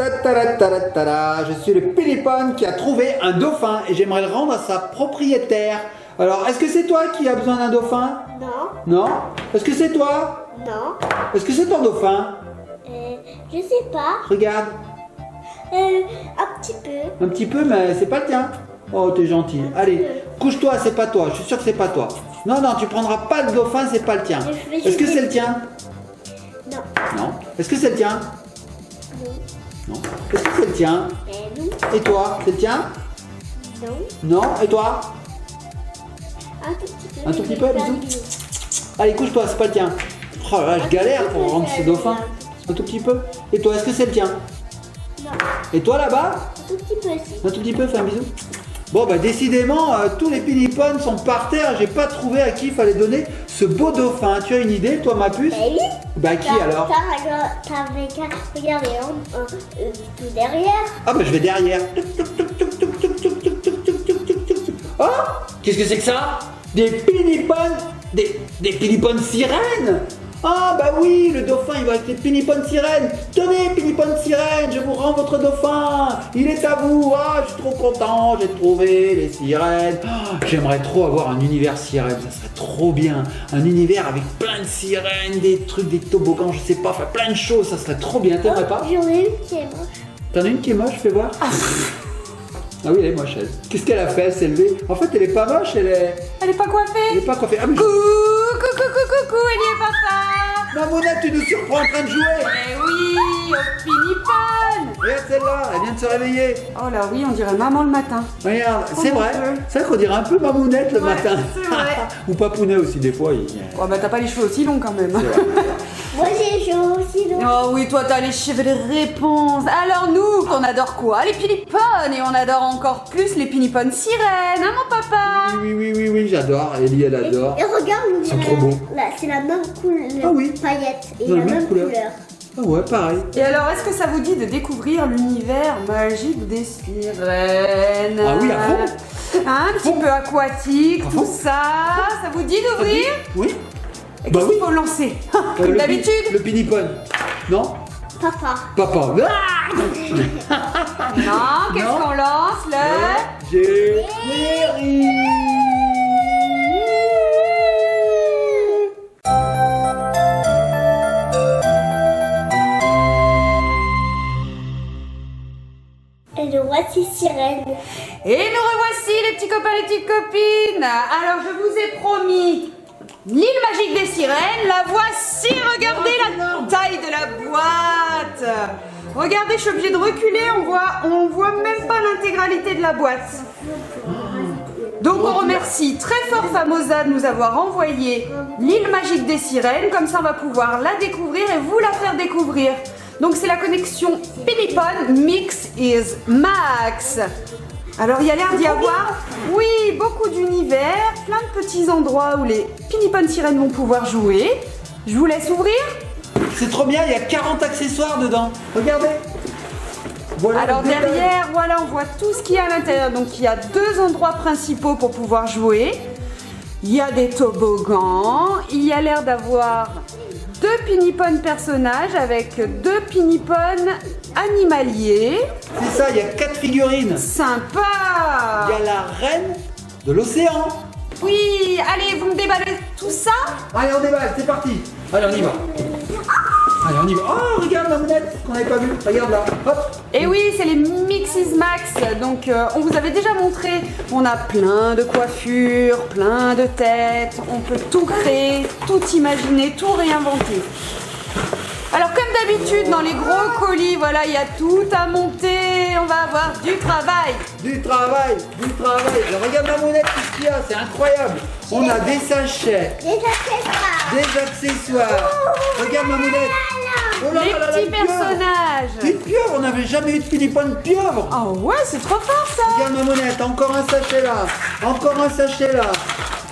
Ta-ta-ra-ta-ra-ta-ra. Je suis le Pinipon qui a trouvé un dauphin et j'aimerais le rendre à sa propriétaire. Alors, est-ce que c'est toi qui as besoin d'un dauphin? Non. Non? Est-ce que c'est toi? Non. Est-ce que c'est ton dauphin? Je sais pas. Regarde. Un petit peu. Un petit peu, mais c'est pas le tien. Oh, t'es gentil. Allez, couche-toi, c'est pas toi. Je suis sûr que c'est pas toi. Non, non, tu prendras pas le dauphin, c'est pas le tien. Est-ce que c'est le tien? Non. Non. Est-ce que c'est le tien? Non. Non. Est-ce que c'est le tien? Non. Et toi, c'est le tien? Non. Non. Et toi? Un tout petit peu. Un tout petit peu, bisous. Allez, couche-toi, c'est pas le tien. Oh là là, je galère pour rendre ce dauphin. Un tout petit peu. Et toi, est-ce que c'est le tien? Non. Et toi là-bas? Un tout petit peu aussi. Un tout petit peu, fais un bisou. Bon, bah décidément, tous les Pinipons sont par terre. J'ai pas trouvé à qui il fallait donner ce beau dauphin. Tu as une idée, toi, ma puce? Oui. Bah, qui alors? T'avais qu'à regarder tout derrière. Ah, bah, je vais derrière. Oh, qu'est-ce que c'est que ça? Des Pinipons, des Pinipons sirènes. Ah, bah oui, le dauphin, il va avec les Pinipons sirènes. Tenez, Pinipons sirènes, je vous rends votre dauphin. Il est à vous. Ah, je suis trop content, j'ai trouvé les sirènes. Ah, j'aimerais trop avoir un univers sirène, ça serait trop bien. Un univers avec plein de sirènes, des trucs, des toboggans, je sais pas, enfin plein de choses, ça serait trop bien. T'aimerais pas? J'en ai une qui est moche. T'en as une qui est moche, fais voir. Ah oui, elle est moche, elle. Qu'est-ce qu'elle a fait? Elle s'est levée. En fait, elle est pas moche, elle est pas coiffée. Elle est pas coiffée. Ah, mais... Coucou, elle y est papa. Mamounette, tu nous surprends en train de jouer. Eh oui, au Pinipon. Regarde celle-là, elle vient de se réveiller. Oh là oui, on dirait maman le matin. Regarde, c'est mon vrai. Dieu. C'est vrai qu'on dirait un peu Mamounette le Ouais, matin. c'est vrai. Ou Papounet aussi, des fois. Oh bah t'as pas les cheveux aussi longs quand même. Moi j'ai les cheveux aussi longs. Oh oui, toi t'as les cheveux de réponse. Alors nous, qu'on adore quoi? Les Pinipons. Et on adore encore plus les Pinipons sirènes, hein mon papa? Oui, j'adore. Ellie, elle adore. Et regarde, on C'est dirait trop beau. Là, c'est la même couleur. Ah oui. Paillette. Et Dans la même couleur. Ah ouais, pareil. Et alors, est-ce que ça vous dit de découvrir l'univers magique des sirènes? Ah oui, à fond. Hein, un petit peu aquatique, À tout fond. ça. Ça vous dit d'ouvrir? Oui. Et Bah qu'est-ce oui. qu'il faut lancer? Comme Le d'habitude. Le Pinipon. Non? Papa. Papa. Non, qu'est-ce Non. qu'on lance le... Générique. Et le voici sirène. Et nous revoici les petits copains, les petites copines. Alors, je vous ai promis l'île magique des sirènes. La voici, regardez la taille de la boîte. Regardez, je suis obligée de reculer, on voit même pas l'intégralité de la boîte. Donc on remercie très fort Famosa de nous avoir envoyé l'île magique des sirènes, comme ça on va pouvoir la découvrir et vous la faire découvrir. Donc c'est la connexion Pinipon Mix is Max. Alors il y a l'air d'y avoir, oui, beaucoup d'univers, plein de petits endroits où les Pinipon sirènes vont pouvoir jouer. Je vous laisse ouvrir. C'est trop bien, il y a 40 accessoires dedans. Regardez. Voilà. Alors derrière, voilà, on voit tout ce qu'il y a à l'intérieur. Donc il y a deux endroits principaux pour pouvoir jouer. Il y a des toboggans. Il y a l'air d'avoir deux Pinipon personnages avec deux Pinipon animaliers. C'est ça, il y a 4 figurines. Sympa. Il y a la reine de l'océan. Oui, allez, vous me déballez tout ça. Allez, on déballe, c'est parti. Allez, on y va. Allez, on y va. Oh, regarde la monette qu'on n'avait pas vue. Regarde là. Hop. Et oui, c'est les Mixes Max. Donc, on vous avait déjà montré. On a plein de coiffures, plein de têtes. On peut tout créer, tout imaginer, tout réinventer. Alors, comme d'habitude, dans les gros colis, voilà, il y a tout à monter. On va avoir du travail. Du travail, du travail. Alors, regarde la monette, qu'est-ce qu'il y a. C'est incroyable. On a des sachets, Les accessoires. des accessoires. Regarde ma monette. Oh là Les là là, petits une pieuvre. personnages. Une pieuvre, on n'avait jamais eu de Pinipon de pieuvre. Oh ouais, c'est trop fort ça. Regarde ma monette, encore un sachet là. Encore un sachet là.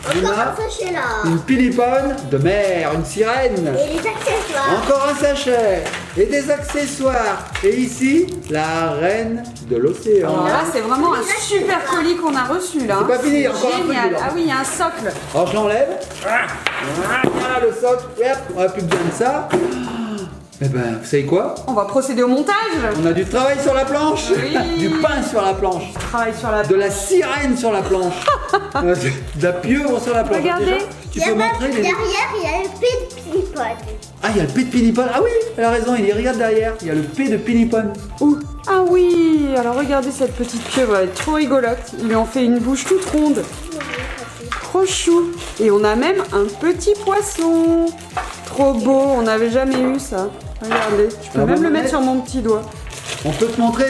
On Encore a un sachet là. une Pinipon de mer, une sirène. Et les accessoires. Encore un sachet et des accessoires. Et ici, la reine de l'océan. Alors là, c'est vraiment un super colis qu'on a reçu là. C'est pas fini, encore un truc Génial. dedans. Ah oui, il y a un socle. Alors je l'enlève. Voilà le socle. Et hop, on n'a plus besoin de ça. Eh ben, vous savez quoi? On va procéder au montage. On a du travail sur la planche, Oui. du pain sur la planche, Travail sur la... de la sirène sur la planche, de la pieuvre sur la planche. Regardez. Déjà, tu peux montrer les... Derrière, il y a le P de Pinipon. Ah, il y a le P de Pinipon. Ah oui, elle a raison, il y regarde derrière. Il y a le P de Pinipon. Ouh. Ah oui, alors regardez cette petite pieuvre, elle est trop rigolote. Ils lui ont fait une bouche toute ronde. Trop chou. Et on a même un petit poisson. Trop beau, on n'avait jamais eu ça. Regardez, je peux Alors, même le maman, mettre sur mon petit doigt. On peut te montrer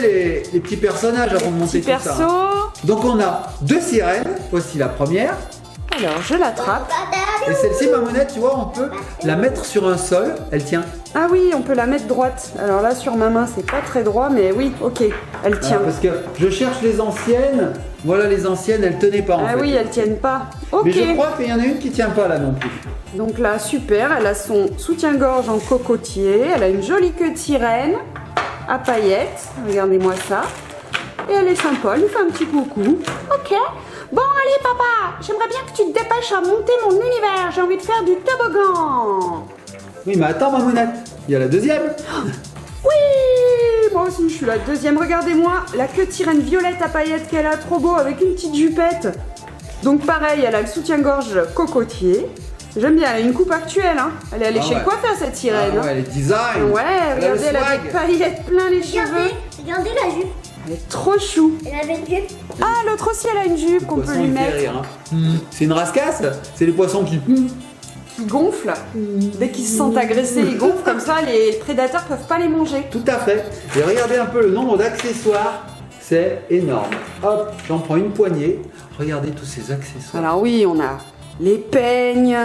les petits personnages avant de monter Petit tout ça. perso. Donc on a 2 sirènes, voici la première. Alors je l'attrape. Et celle-ci, Mamounette, tu vois, on peut la mettre sur un sol, elle tient. Ah oui, on peut la mettre droite. Alors là sur ma main c'est pas très droit, mais oui, ok, elle tient. Parce que je cherche les anciennes. Voilà les anciennes, elles tenaient pas en Ah fait. oui, elles tiennent pas. Ok. Mais je crois qu'il y en a une qui tient pas là non plus. Donc là, super, elle a son soutien-gorge en cocotier, elle a une jolie queue de sirène à paillettes, regardez-moi ça. Et elle est sympa, elle lui fait un petit coucou. Ok. Bon, allez papa, j'aimerais bien que tu te dépêches à monter mon univers, j'ai envie de faire du toboggan. Oui, mais attends, Mamounette, il y a la deuxième. Oui, moi aussi je suis la deuxième, regardez-moi, la queue de sirène violette à paillettes qu'elle a, trop beau, avec une petite jupette. Donc pareil, elle a le soutien-gorge cocotier. J'aime bien, elle a une coupe actuelle, hein. Elle est allée Ah chez ouais. le coiffeur cette sirène. Ah hein. ouais, les designs. Ouais, Elle a le regardez, elle a swag. des paillettes plein les cheveux. Regardez la jupe. Elle est trop chou. Elle avait une jupe. Ah, l'autre aussi, elle a une jupe qu'on peut Poisson, lui il fait mettre. rire, hein. C'est une rascasse. C'est les poissons qui... Qui gonfle. Dès qu'ils se sentent agressés, ils gonflent. Comme ça, les prédateurs peuvent pas les manger. Tout à fait. Et regardez un peu le nombre d'accessoires. C'est énorme. Hop, j'en prends une poignée. Regardez tous ces accessoires. Alors oui, on a les peignes,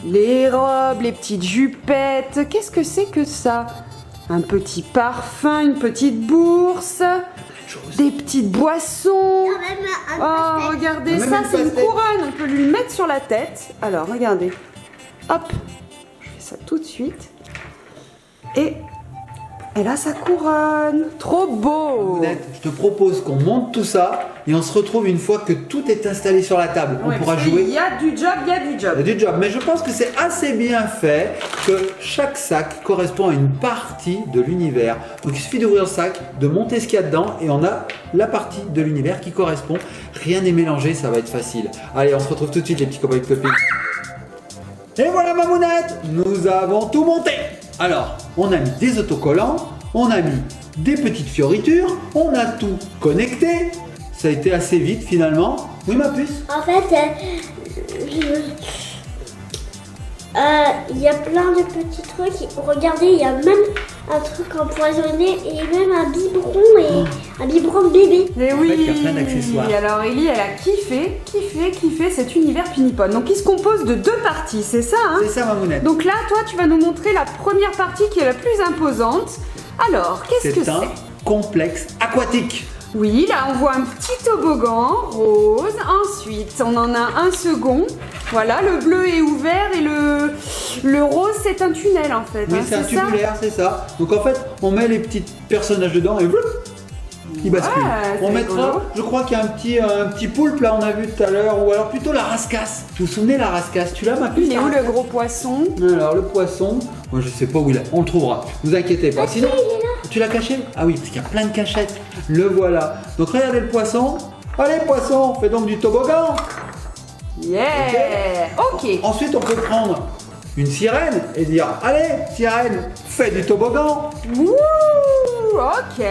les robes, les petites jupettes. Qu'est-ce que c'est que ça? Un petit parfum, une petite bourse, des petites boissons. Il y a même un Oh, pastèque. regardez, Même ça une c'est une pastèque. couronne, on peut lui mettre sur la tête. Alors, regardez. Hop, je fais ça tout de suite. Et elle a sa couronne. Trop beau. Mamounette, je te propose qu'on monte tout ça et on se retrouve une fois que tout est installé sur la table. Ouais, on pourra parce qu'il jouer. y a du job, il y a du job. Il y a du job, mais je pense que c'est assez bien fait que chaque sac correspond à une partie de l'univers. Donc il suffit d'ouvrir le sac, de monter ce qu'il y a dedans et on a la partie de l'univers qui correspond. Rien n'est mélangé, ça va être facile. Allez, on se retrouve tout de suite les petits copains et copines. Et voilà Mamounette, nous avons tout monté. Alors, on a mis des autocollants, on a mis des petites fioritures, on a tout connecté. Ça a été assez vite finalement. Oui ma puce? En fait, il y a plein de petits trucs. Regardez, il y a même un truc empoisonné et même un biberon et un biberon de bébé. Et oui, fait, il y a plein d'accessoires. Alors Ellie, elle a kiffé cet univers Pinipon. Donc il se compose de 2 parties, c'est ça hein? C'est ça Mamounette. Donc là, toi, tu vas nous montrer la première partie qui est la plus imposante. Alors, qu'est-ce que C'est un c'est? complexe aquatique. Oui, là, on voit un petit toboggan rose. Ensuite, on en a un second. Voilà, le bleu est ouvert et le rose, c'est un tunnel en fait. Oui, hein, c'est un ça tubulaire, c'est ça. Donc en fait, on met les petits personnages dedans et bloup, ils basculent. c'est On rigolo. mettra, je crois qu'il y a un petit poulpe là, on a vu tout à l'heure, ou alors plutôt la rascasse. Vous vous souvenez la rascasse? Tu l'as ma puce? Il est la où le rascasse gros poisson? Alors le poisson, moi je sais pas où il est, on le trouvera. Vous inquiétez pas. Sinon, il est là. tu l'as caché? Ah oui, parce qu'il y a plein de cachettes. Le voilà. Donc regardez le poisson. Allez poisson, fais donc du toboggan. Yeah! Ok. Ensuite, on peut prendre une sirène et dire allez, sirène, fais du toboggan. Ouh, ok.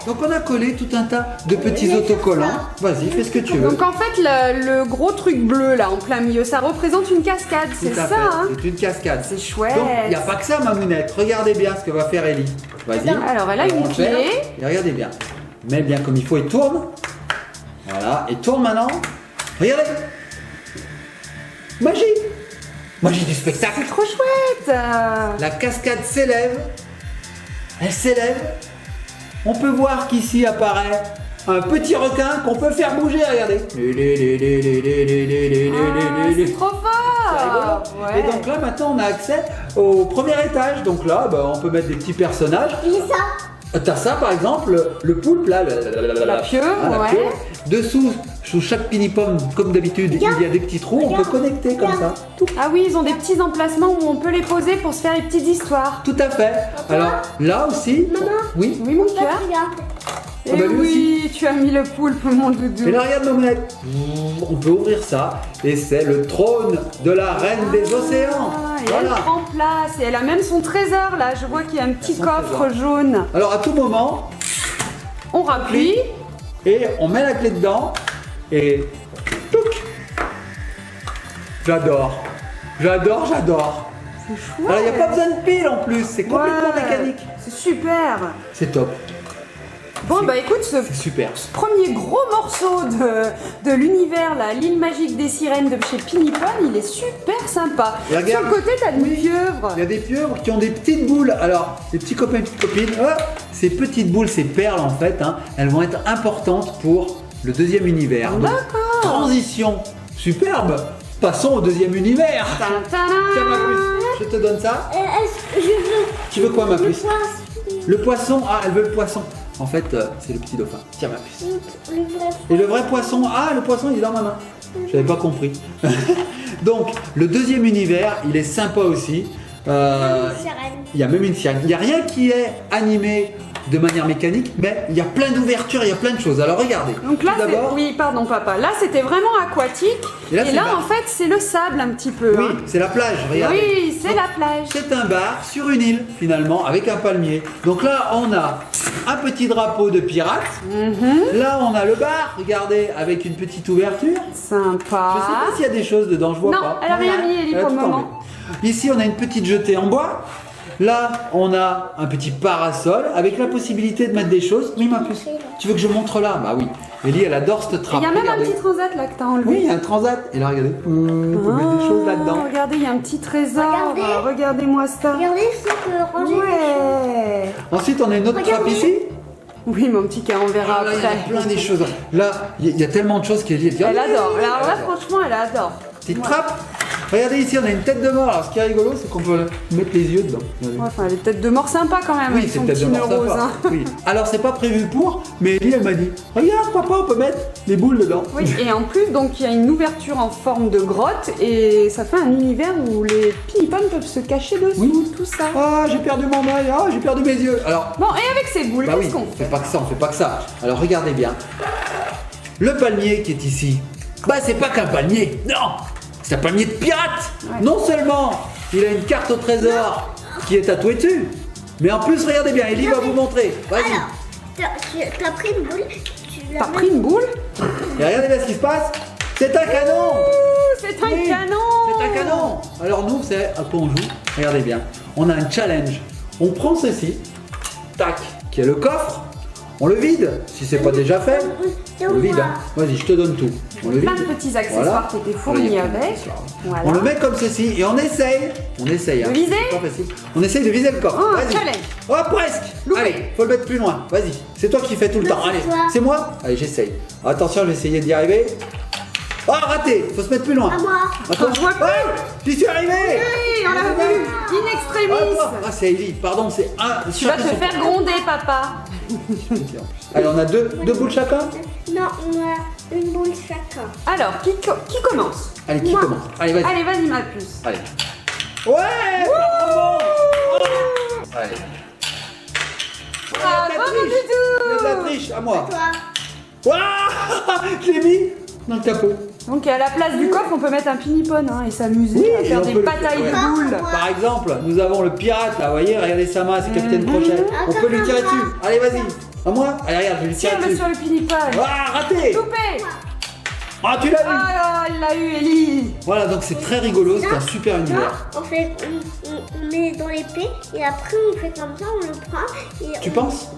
Donc on a collé tout un tas de petits autocollants. Vas-y, fais ce que tu veux. Donc en fait, le gros truc bleu là en plein milieu, ça représente une cascade, c'est Tout à ça fait, hein? c'est une cascade. C'est chouette. Donc il n'y a pas que ça, Mamounette. Regardez bien ce que va faire Ellie. Vas-y. Alors, elle a une on gère. clé. Et regardez bien. Mets bien comme il faut et tourne. Voilà, et tourne maintenant. Regardez. Magie. Magie du spectacle. C'est trop chouette. La cascade s'élève. Elle s'élève. On peut voir qu'ici apparaît un petit requin qu'on peut faire bouger, regardez. Ah, c'est trop C'est rigolo. fort. Ouais. Et donc là maintenant on a accès au premier étage. Donc là bah, on peut mettre des petits personnages. Et ça, T'as ça par exemple, le poulpe là, La pieuvre, la ouais. pieuvre. Dessous sous chaque pinipone, comme d'habitude, il y a des petits trous, on peut connecter comme ça. Tout. Ah oui, ils ont des petits emplacements où on peut les poser pour se faire les petites histoires. Tout à fait. Alors là aussi, Maman. oui. Oui, mon cœur. Regarde. Et Ah bah, lui oui, tu as mis le poulpe, mon doudou. Et là, regarde Mamounette. On peut ouvrir ça et c'est le trône de la reine des océans. Ah, et Voilà. elle prend place et elle a même son trésor là. Je vois qu'il y a un petit Son coffre jaune. Alors à tout moment, On remplit. et on met la clé dedans et touc. J'adore. J'adore, j'adore. C'est chouette. Alors il n'y a pas besoin de pile en plus, c'est complètement Ouais, mécanique. C'est super. C'est top. Bon, bah écoute, ce C'est super. premier gros morceau de l'univers, là, l'île magique des sirènes de chez Pinipone, il est super sympa. Et regarde. Sur le côté, t'as des pieuvres. Il y a des pieuvres qui ont des petites boules. Alors, les petits copains et petites copines, ces petites boules, ces perles en fait, hein, elles vont être importantes pour le deuxième univers. Donc, D'accord. transition superbe. Passons au deuxième univers. Tadam. Tiens ma puce, je te donne ça. Est-ce que je veux Tu veux quoi ma le puce? poisson? Le poisson, ah elle veut le poisson. En fait, c'est le petit dauphin. Tiens ma puce. Le vrai Et le vrai poisson, ah le poisson il est dans ma main. J'avais pas compris. Donc, le deuxième univers, il est sympa aussi. sirène. Il y a même une sirène. Il n'y a rien qui est animé de manière mécanique, mais il y a plein d'ouvertures, il y a plein de choses. Alors regardez. Donc là, Tout d'abord, oui, pardon papa. Là, c'était vraiment aquatique. Et là, c'est le bar. en fait, c'est le sable un petit peu. oui, hein. c'est la plage. Regardez. Oui, c'est Donc, la plage. C'est un bar sur une île finalement avec un palmier. Donc là, on a un petit drapeau de pirate. Là, on a le bar. Regardez, avec une petite ouverture. Sympa. Je sais pas s'il y a des choses dedans, je vois Non, pas. elle a rien mis, Ellie, Elle a pour le tout moment. enlevé. Ici, on a une petite jetée en bois. Là, on a un petit parasol avec la possibilité de mettre des choses. Oui, ma puce. Tu veux que je montre là? Bah oui. Ellie, elle adore cette trappe. Il y a même Regardez. un petit transat là que t'as enlevé. Oui, il y a un transat. Et là, regardez. On peut mettre des choses là-dedans. Regardez, il y a un petit trésor. Regardez. Regardez-moi ça. Regardez, c'est que ranger les choses. Ouais. Ensuite, on a une autre trappe Regardez. ici. Oui, mon petit cœur, on verra Ah, là, il y après. a plein des choses. Là, il y a tellement de choses qu'Ellie dit. Elle adore. Alors là, Elle adore. franchement, elle adore. Petite trappe. Regardez ici, on a une tête de mort. Alors, ce qui est rigolo, c'est qu'on peut mettre les yeux dedans. Regardez. Ouais, enfin, elle est peut-être de mort sympa quand même. Oui, avec c'est son peut-être de petit mort neurose. sympa. Hein. Oui. Alors, c'est pas prévu pour, mais Ellie, elle m'a dit regarde, papa, on peut mettre les boules dedans. Oui, et en plus, donc il y a une ouverture en forme de grotte et ça fait un univers où les pinipones peuvent se cacher dessous, Oui. tout ça. Ah, j'ai perdu mon œil, ah, j'ai perdu mes yeux. Alors, Bon, et avec ces boules, bah oui, qu'est-ce qu'on on fait fait pas que ça, on fait pas que ça. Alors, regardez bien. Le palmier qui est ici, bah, c'est pas qu'un palmier, non, c'est un palmier de pirate. Ouais. Non seulement il a une carte au trésor qui est tatouée dessus, mais en plus, regardez bien, Ellie va vous montrer. Vas-y. Alors, t'as pris une boule, tu l'as T'as pris une boule? Et regardez bien ce qui se passe. C'est un canon. Ouh, c'est un Oui, canon. C'est un canon. Alors nous, c'est à quoi on joue? Regardez bien. On a un challenge. On prend ceci, tac, qui est le coffre. On le vide, si c'est pas déjà fait. On le vide. Hein. Vas-y, je te donne tout. On le vide. Plein de petits accessoires qui étaient Voilà, il fournis y a plein avec. d'accessoires. Voilà. On le met comme ceci et on essaye. On essaye. Hein. De viser? C'est pas facile. On essaye de viser le coffre. Oh, Vas-y. challenge. Oh, presque. Loupé. Allez, faut le mettre plus loin. Vas-y. C'est toi qui fais tout le Non, temps. c'est Allez, toi. c'est moi. Allez, j'essaye. Attention, je vais essayer d'y arriver. Oh, raté. Faut se mettre plus loin. À moi. Attends, Je vois plus. Oh, j'y suis arrivé. Oui, on l'a vu. In extremis. Ah, c'est Ellie, pardon, c'est un. Tu vas te faire gronder, papa. Allez, on a deux boules chacun. Non, on a une boule chacun. Alors, qui commence? Allez, qui Moi. commence? Allez, vas-y. Allez, vas-y, ma puce. Allez. Ouais, bravo. Allez. Bravo, mon Il y a de la doudou. triche, à moi. Toi. Waouh, je l'ai mis dans le capot. Donc à la place du coffre, on peut mettre un pinipone hein, et s'amuser Oui, à et faire on des peut le- batailles ouais. de boules. Par exemple, nous avons le pirate là, vous voyez, regardez sa main, c'est Capitaine Crochet. On peut lui tirer dessus. Allez, vas-y. À moi. Allez, regarde, je vais lui tirer Tire-le dessus. sur le pinipone. Ah, raté. Loupé. Ah, tu l'as vu. Ah, il l'a eu, Ellie. Voilà, donc c'est très rigolo, c'est un super univers. On fait, on met dans l'épée et après on fait comme ça, on le prend et Tu penses?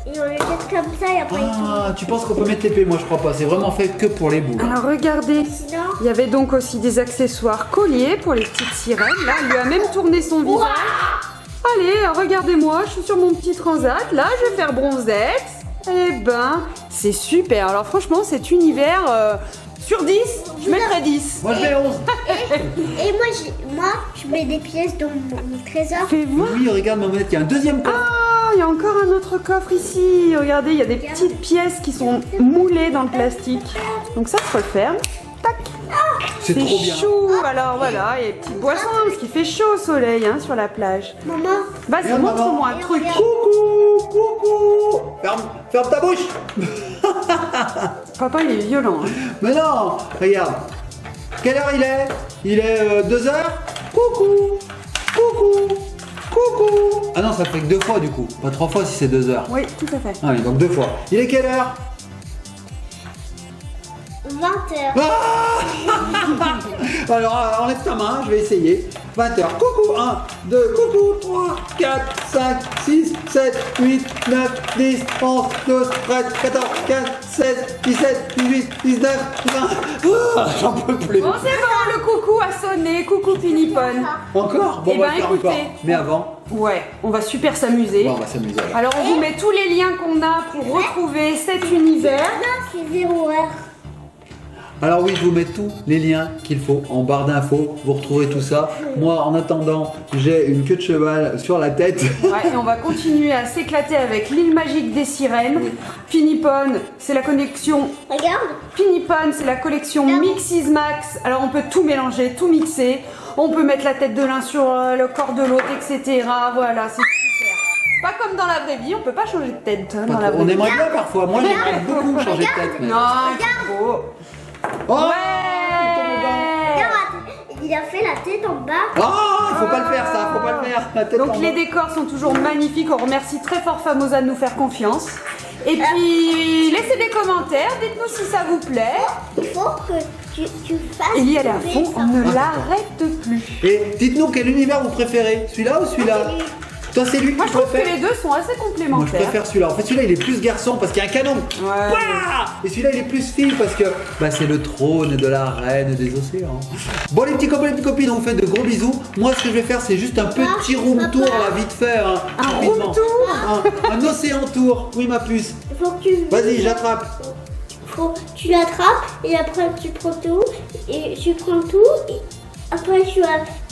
et on le jette comme ça et après Ah, tu penses qu'on peut mettre l'épée? Moi, je crois pas. C'est vraiment fait que pour les boules. Alors regardez, sinon. il y avait donc aussi des accessoires colliers pour les petites sirènes. Là, elle lui a même tourné son visage. Allez, regardez-moi, je suis sur mon petit transat. Là, je vais faire bronzette. Eh ben, c'est super. Alors franchement, cet univers, sur 10, je mettrais 10. Moi, je mets 11. Et moi, je mets des pièces dans mon trésor. Fais voir. Oui, regarde, Mamonette, il y a un deuxième coffre. il y a encore un autre coffre ici. Regardez, il y a des petites pièces qui sont moulées dans le plastique. Donc ça se referme. Tac. C'est trop bien. Chou. Alors voilà, il y a des petites boissons parce qu'il fait chaud au soleil hein, sur la plage. Maman, Vas-y, Regarde, montre-moi un maman. truc. Coucou, coucou. Ferme ta bouche. Papa, il est violent. Hein. Mais non, regarde. Quelle heure il est? Il est 2h. Coucou, coucou, coucou. Ah non, ça fait que 2 fois du coup, pas 3 fois si c'est 2h. Oui, tout à fait. Ah oui, donc 2 fois. Il est quelle heure? 20h. Ah alors enlève ta main, je vais essayer. 20h. Coucou, 1, 2, coucou, 3, 4, 5, 6, 7, 8, 9, 10, 11, 12, 13, 14, 15, 16, 17, 18, 19, 20. Ah, j'en peux plus. Bon, c'est bon, le coucou a sonné. Coucou Pinipone. Encore? Bon, Eh on va ben, le faire écoutez. encore. Mais avant, Ouais, on va super s'amuser. bon, on va s'amuser. alors. Alors, on vous met tous les liens qu'on a pour retrouver cet univers. Non, c'est 0 heure. Alors oui, je vous mets tous les liens qu'il faut en barre d'infos. Vous retrouverez tout ça. Moi, en attendant, j'ai une queue de cheval sur la tête. Ouais, et on va continuer à s'éclater avec l'île magique des sirènes. Oui. Pinipone, c'est la connexion. Regarde. Pinipone, c'est la collection Mixis Max. Alors on peut tout mélanger, tout mixer. On peut mettre la tête de l'un sur le corps de l'autre, etc. Voilà, c'est super. C'est pas comme dans la vraie vie, on peut pas changer de tête hein, dans la vraie On vie. aimerait bien parfois. Moi, j'aimerais beaucoup changer de tête. Mais... Non, c'est beau. Oh, Ouais. Regarde, il a fait la tête en bas. Oh, faut pas le faire ça, faut pas le faire. La tête en Donc les bas. décors sont toujours magnifiques. On remercie très fort Famosa de nous faire confiance. Et puis laissez des commentaires, dites-nous si ça vous plaît. Il faut que tu fasses. Ellie elle est à tomber fond, ça. on ne l'arrête plus. Et dites-nous quel univers vous préférez, celui-là ou celui-là? Toi, c'est lui que Moi tu je trouve que préfères? les deux sont assez Moi, je complémentaires. préfère celui-là. En fait, celui-là, il est plus garçon parce qu'il y a un canon. Ouais. Ouah, et celui-là, il est plus fille parce que bah, c'est le trône de la reine des océans. Bon, les petits copains, les petites copines, on vous fait de gros bisous. Moi, ce que je vais faire, c'est juste un petit room tour, là, vite fait. Hein, Un rapidement. room tour Un océan tour. Oui, ma puce. Il faut que tu. Vas-y, j'attrape. Tu attrapes et après tu prends tout et tu prends tout et après tu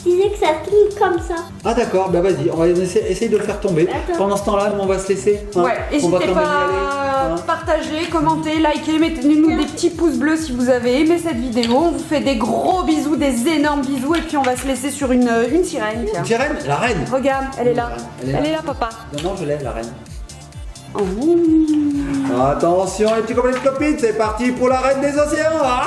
disais que ça tombe comme ça. Ah, d'accord. Bah, vas-y, on va essayer de le faire tomber. Attends. Pendant ce temps-là, nous, on va se laisser. hein. Ouais, On va n'hésitez quand même y pas aller, à hein. partager, commenter, liker, mettez-nous des petits pouces bleus si vous avez aimé cette vidéo. On vous fait des gros bisous, des énormes bisous et puis on va se laisser sur une sirène. Tiens. Sirène, la reine. Regarde, elle est là. Elle est là. papa. Non, je l'ai, la reine. Oh. Attention les petits copains et les petites copines, c'est parti pour la reine des océans. Ah,